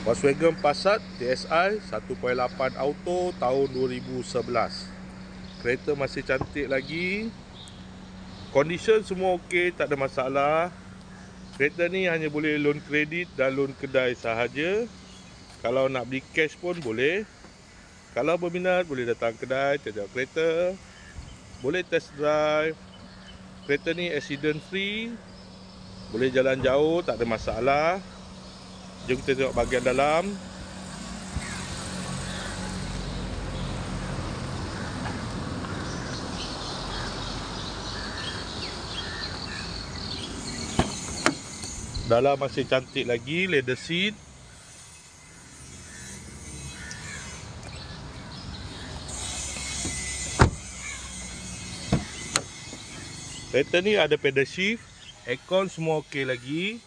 Volkswagen Passat TSI 1.8 auto tahun 2011. Kereta masih cantik lagi. Condition semua okey, tak ada masalah. Kereta ni hanya boleh loan kredit dan loan kedai sahaja. Kalau nak beli cash pun boleh. Kalau berminat boleh datang kedai, tengok kereta. Boleh test drive. Kereta ni accident free. Boleh jalan jauh, tak ada masalah. Jom kita tengok bahagian dalam. Dalam masih cantik lagi, leather seat. Kereta ni ada pedal shift, aircon semua okey lagi.